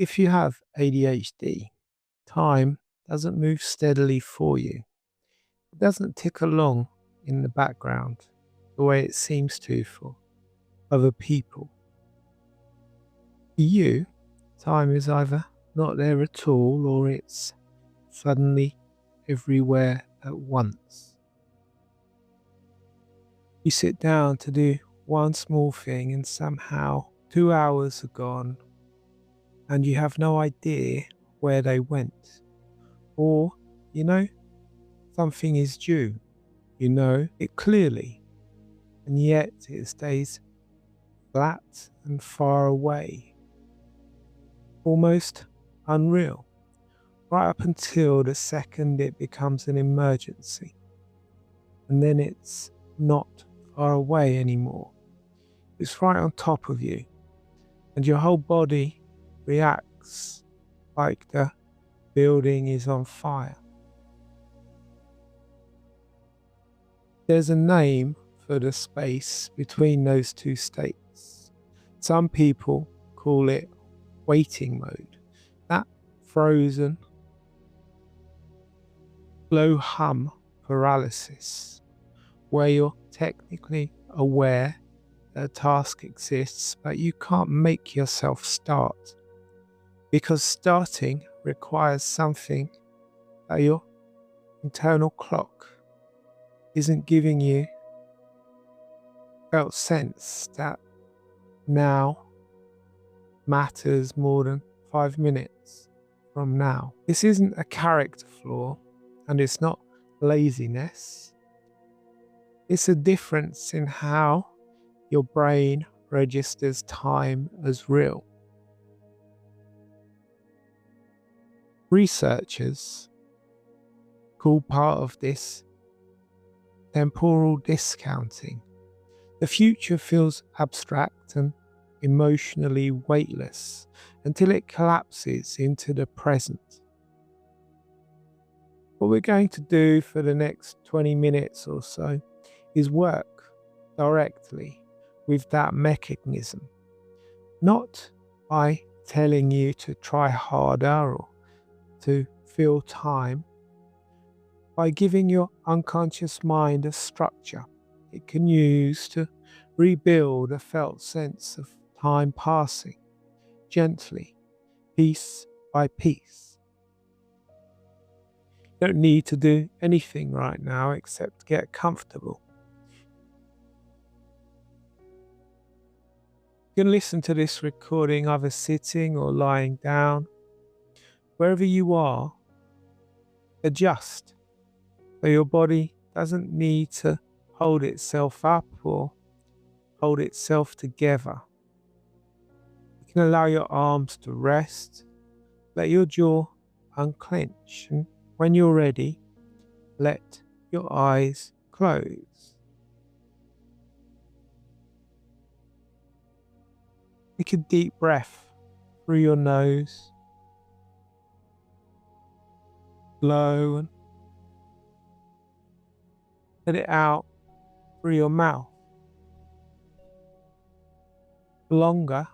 If you have ADHD, time doesn't move steadily for you. It doesn't tick along in the background the way it seems to for other people. For you, time is either not there at all or it's suddenly everywhere at once. You sit down to do one small thing and somehow 2 hours are gone and you have no idea where they went. Or, you know, something is due. You know it clearly, and yet it stays flat and far away. Almost unreal, right up until the second it becomes an emergency. And then it's not far away anymore. It's right on top of you, and your whole body reacts like the building is on fire. There's a name for the space between those two states. Some people call it waiting mode. That frozen, low hum paralysis, where you're technically aware that a task exists, but you can't make yourself start. Because starting requires something that your internal clock isn't giving you felt sense that now matters more than 5 minutes from now. This isn't a character flaw and it's not laziness. It's a difference in how your brain registers time as real. Researchers call part of this temporal discounting. The future feels abstract and emotionally weightless until it collapses into the present. What we're going to do for the next 20 minutes or so is work directly with that mechanism, not by telling you to try harder or to fill time, by giving your unconscious mind a structure it can use to rebuild a felt sense of time passing, gently, piece by piece. You don't need to do anything right now except get comfortable. You can listen to this recording either sitting or lying down. Wherever you are, adjust so your body doesn't need to hold itself up or hold itself together. You can allow your arms to rest, let your jaw unclench, and when you're ready, let your eyes close. Take a deep breath through your nose, blow and let it out through your mouth. Longer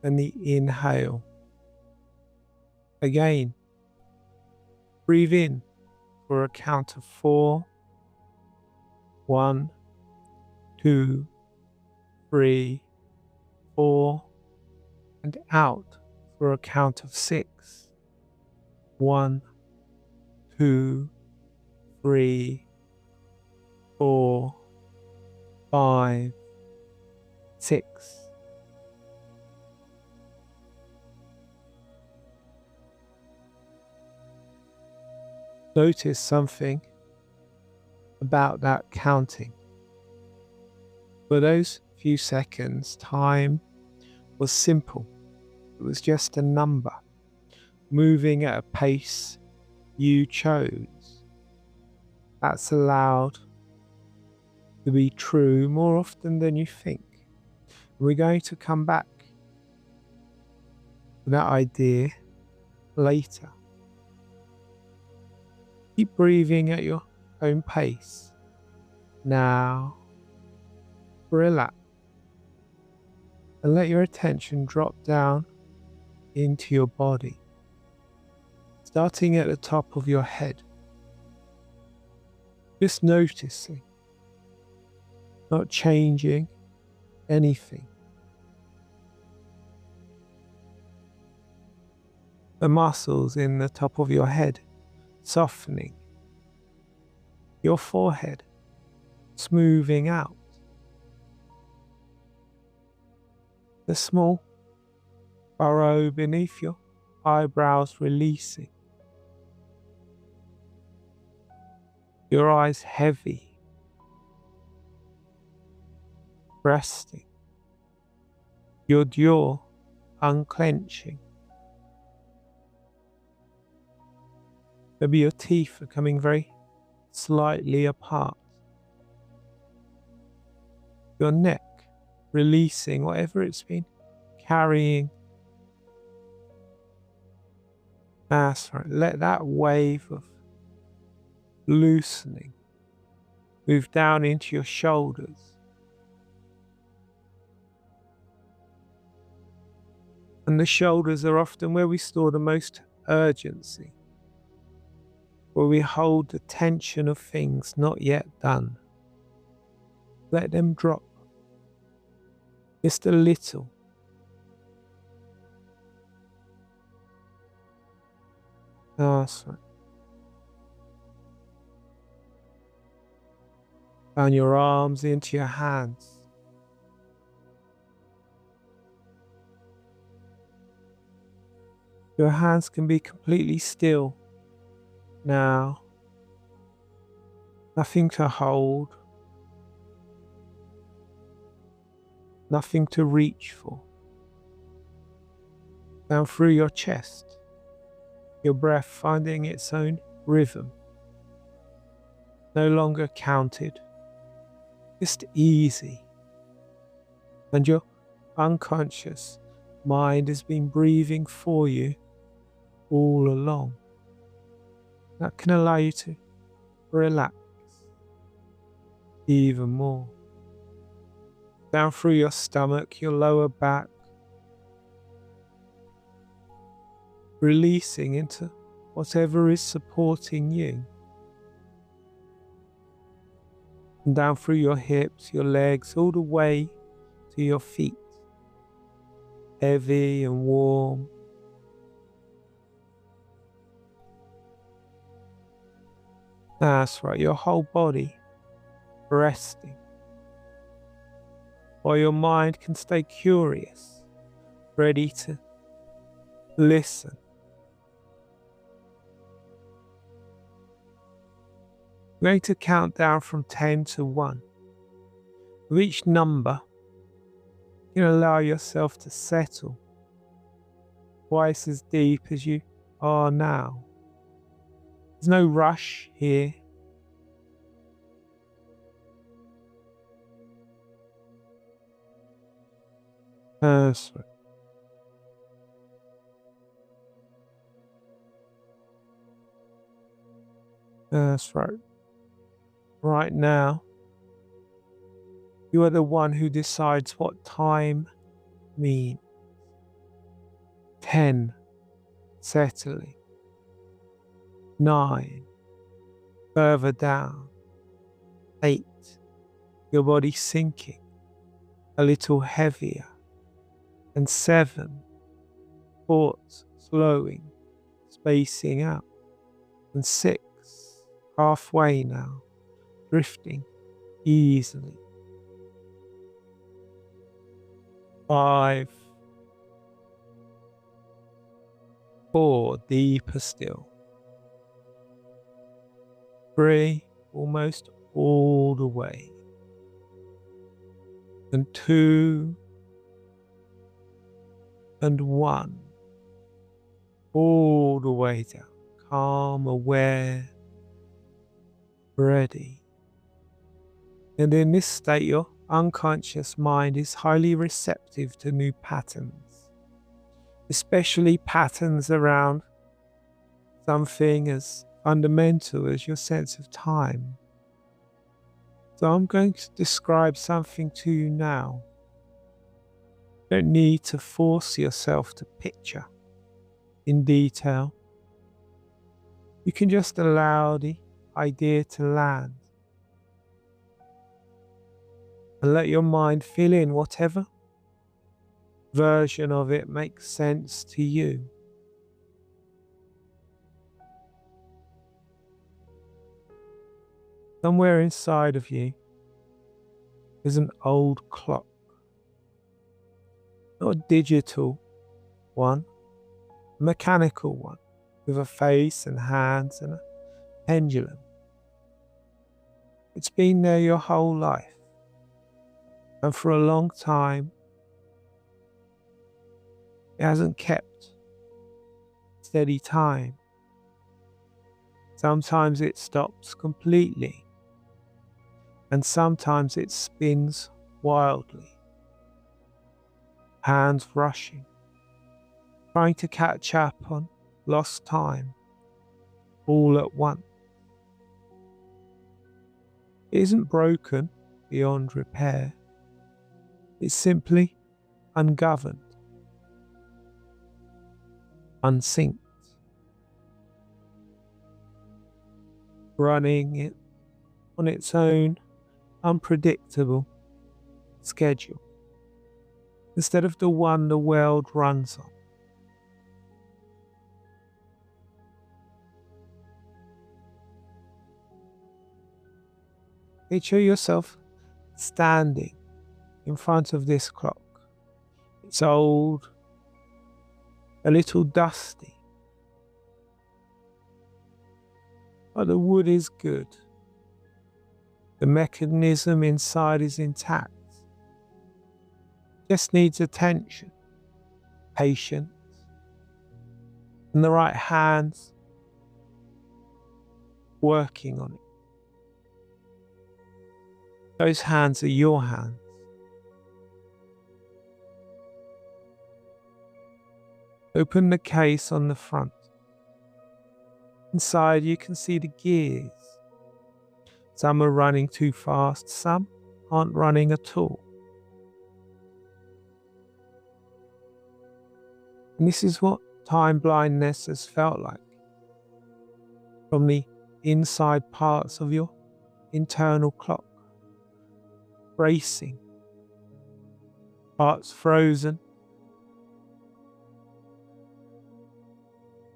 than the inhale. Again, breathe in for a count of 4. 1, 2, 3, 4, and out for a count of 6. 1, 2, 3, 4, 5, 6. Notice something about that counting. For those few seconds, time was simple. It was just a number, moving at a pace you chose. That's allowed to be true more often than you think. We're going to come back to that idea later. Keep breathing at your own pace. Now, relax and let your attention drop down into your body, starting at the top of your head. Just noticing, not changing anything. The muscles in the top of your head softening, your forehead smoothing out, the small furrow beneath your eyebrows releasing, your eyes heavy, resting, your jaw unclenching. Maybe your teeth are coming very slightly apart. Your neck releasing whatever it's been carrying. That's right. Let that wave of loosening move down into your shoulders. And the shoulders are often where we store the most urgency, where we hold the tension of things not yet done. Let them drop just a little. That's right. Down your arms into your hands. Your hands can be completely still now. Nothing to hold. Nothing to reach for. Down through your chest. Your breath finding its own rhythm. No longer counted. Just easy. And your unconscious mind has been breathing for you all along. That can allow you to relax even more. Down through your stomach, your lower back, releasing into whatever is supporting you. And down through your hips, your legs, all the way to your feet. Heavy and warm. That's right, your whole body resting. While your mind can stay curious, ready to listen. I'm going to count down from 10 to 1. With each number, you can allow yourself to settle twice as deep as you are now. There's no rush here. That's right. That's right. Right now, you are the one who decides what time means. 10, settling. 9, further down. 8, your body sinking a little heavier. And 7, thoughts slowing, spacing out. And 6, halfway now, drifting easily. 5, 4, deeper still. 3, almost all the way. And 2, and 1, all the way down, calm, aware, ready. And in this state, your unconscious mind is highly receptive to new patterns, especially patterns around something as fundamental as your sense of time. So I'm going to describe something to you now. You don't need to force yourself to picture in detail. You can just allow the idea to land and let your mind fill in whatever version of it makes sense to you. Somewhere inside of you is an old clock, not a digital one, a mechanical one with a face and hands and a pendulum. It's been there your whole life, and for a long time it hasn't kept steady time. Sometimes it stops completely, and sometimes it spins wildly, hands rushing, trying to catch up on lost time all at once. It isn't broken beyond repair. It's simply ungoverned, unsynced, running it on its own unpredictable schedule instead of the one the world runs on. Picture yourself standing in front of this clock. It's old, a little dusty, but the wood is good. The mechanism inside is intact. Just needs attention, patience, and the right hands working on it. Those hands are your hands. Open the case on the front. Inside you can see the gears. Some are running too fast, some aren't running at all. And this is what time blindness has felt like. From the inside parts of your internal clock. Racing. Parts frozen.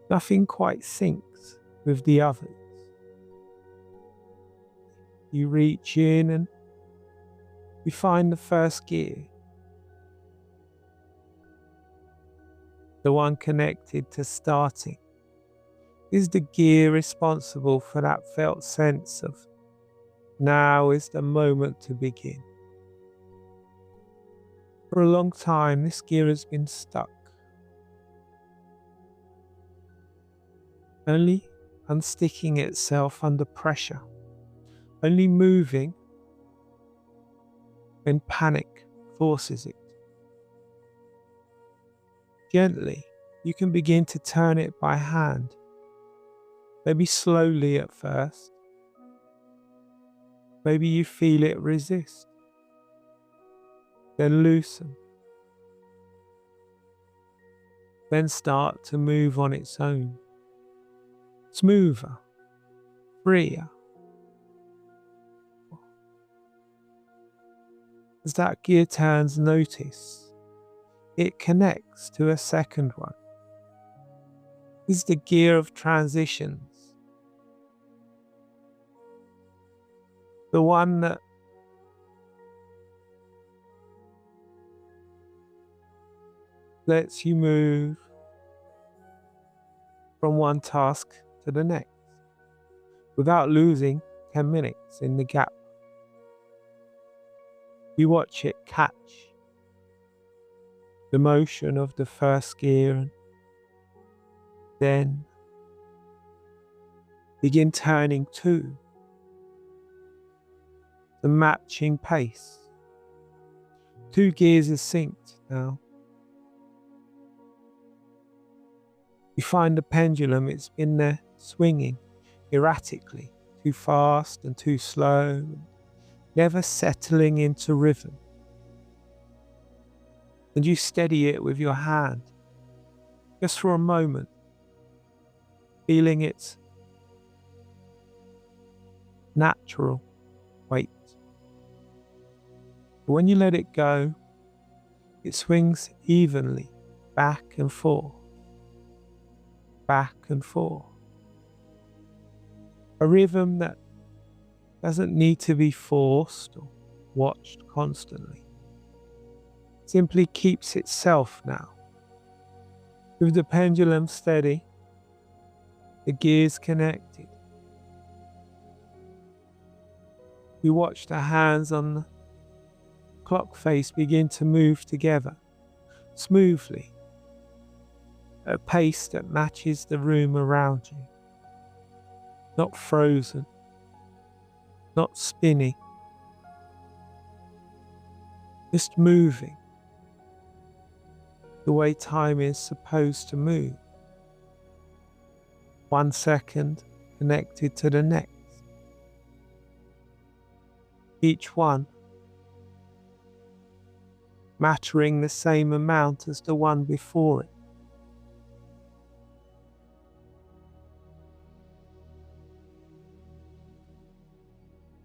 Nothing quite syncs with the others. You reach in and you find the first gear. The one connected to starting. Is the gear responsible for that felt sense of now is the moment to begin? For a long time, this gear has been stuck. Only unsticking itself under pressure. Only moving when panic forces it. Gently, you can begin to turn it by hand. Maybe slowly at first. Maybe you feel it resist. Then loosen. Then start to move on its own. Smoother, freer. As that gear turns, notice it connects to a second one. This is the gear of transitions. The one that lets you move from one task to the next without losing 10 minutes in the gap. You watch it catch the motion of the first gear and then begin turning to the matching pace. 2 gears are synced now. You find the pendulum, it's been there swinging erratically, too fast and too slow, never settling into rhythm. And you steady it with your hand, just for a moment, feeling its natural weight. But when you let it go, it swings evenly back and forth, back and forth. A rhythm that doesn't need to be forced or watched constantly. Simply keeps itself now. With the pendulum steady, the gears connected. You watch the hands on the clock face begin to move together, smoothly, at a pace that matches the room around you. Not frozen, not spinning, just moving the way time is supposed to move. 1 second connected to the next. Each one mattering the same amount as the one before it.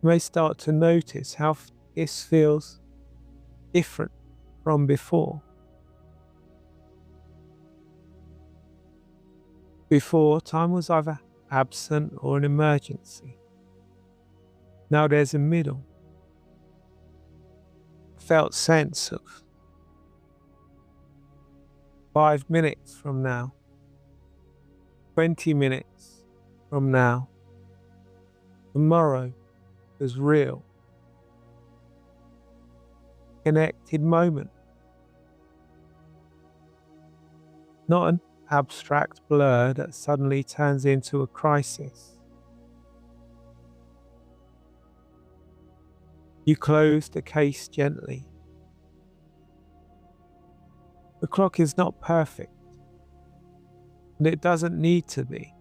You may start to notice how this feels different from before. Before, time was either absent or an emergency. Now there's a middle. Felt sense of 5 minutes from now, 20 minutes from now, tomorrow is real. Connected moment. Not an abstract blur that suddenly turns into a crisis. You close the case gently. The clock is not perfect, and it doesn't need to be.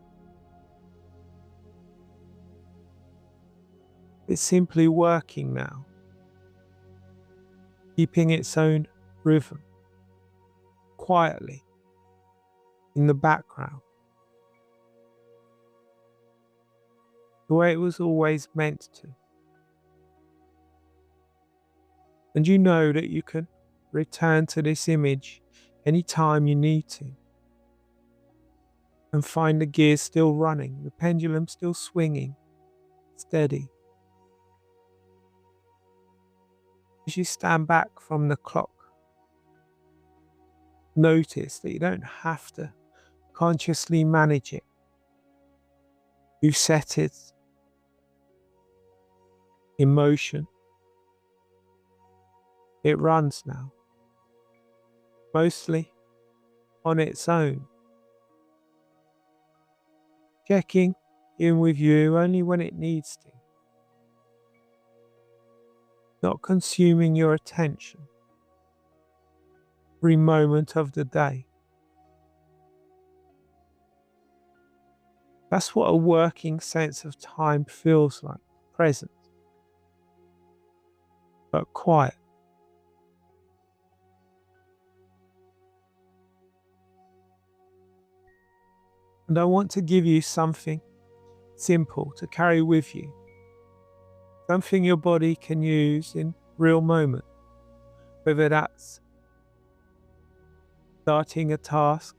It's simply working now, keeping its own rhythm, quietly, in the background, the way it was always meant to. And you know that you can return to this image anytime you need to, and find the gears still running, the pendulum still swinging, steady. As you stand back from the clock, notice that you don't have to consciously manage it. You set it in motion. It runs now, mostly on its own, checking in with you only when it needs to, not consuming your attention every moment of the day. That's what a working sense of time feels like, present, but quiet. And I want to give you something simple to carry with you, something your body can use in real moment, whether that's starting a task,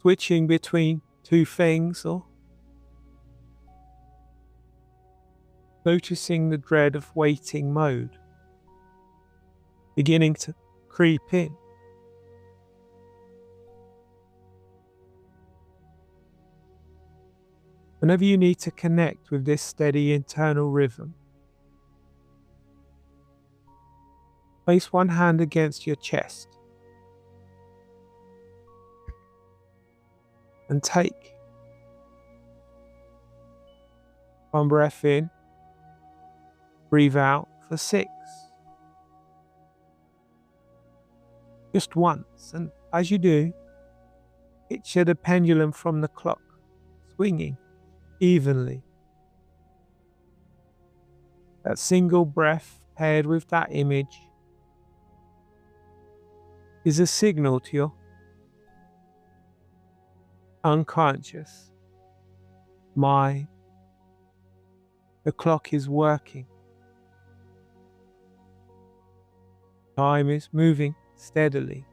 switching between two things, or noticing the dread of waiting mode beginning to creep in. Whenever you need to connect with this steady internal rhythm, place one hand against your chest and take one breath in, breathe out for 6. Just once, and as you do, picture the pendulum from the clock swinging evenly. That single breath paired with that image is a signal to your unconscious mind. The clock is working. Time is moving steadily.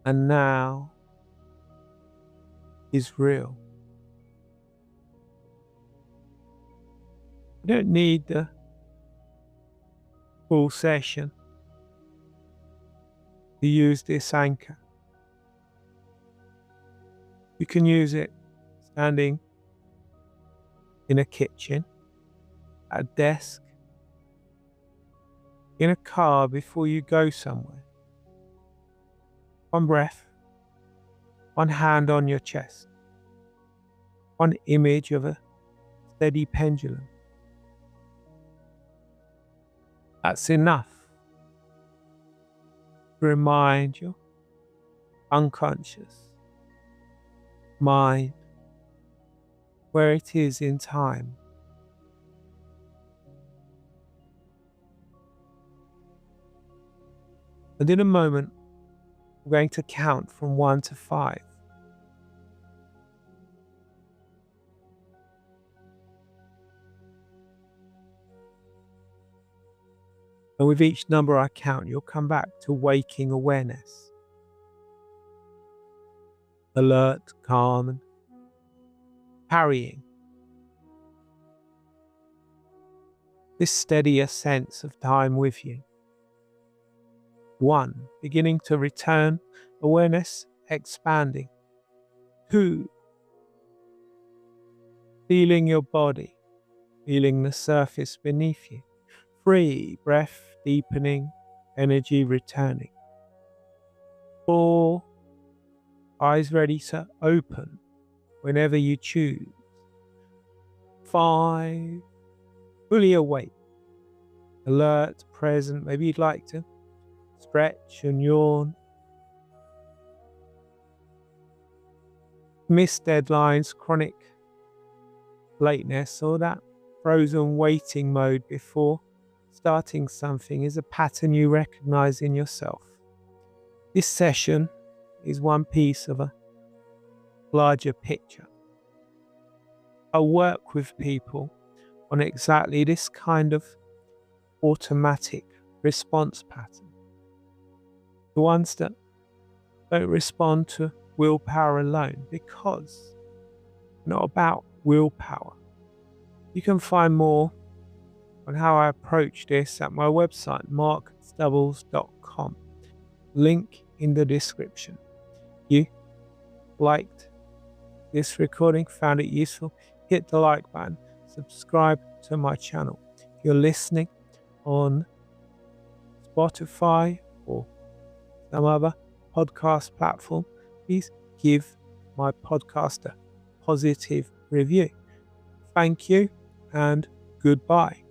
And now is real. You don't need the full session to use this anchor. You can use it standing in a kitchen, at a desk, in a car before you go somewhere. One breath, one hand on your chest, one image of a steady pendulum. That's enough to remind your unconscious mind where it is in time. And in a moment, we're going to count from 1 to 5. And with each number I count, you'll come back to waking awareness. Alert, calm, and carrying this steadier sense of time with you. 1, beginning to return, awareness expanding. 2, feeling your body, feeling the surface beneath you. 3, breath deepening, energy returning. 4, eyes ready to open whenever you choose. 5, fully awake, alert, present. Maybe you'd like to stretch and yawn. Missed deadlines, chronic lateness, or that frozen waiting mode before starting something is a pattern you recognize in yourself. This session is one piece of a larger picture. I work with people on exactly this kind of automatic response pattern. The ones that don't respond to willpower alone, because it's not about willpower. You can find more on how I approach this at my website, markstubbles.com. Link in the description. You liked this recording, found it useful, hit the like button, subscribe to my channel. If you're listening on Spotify or some other podcast platform, please give my podcast a positive review. Thank you and goodbye.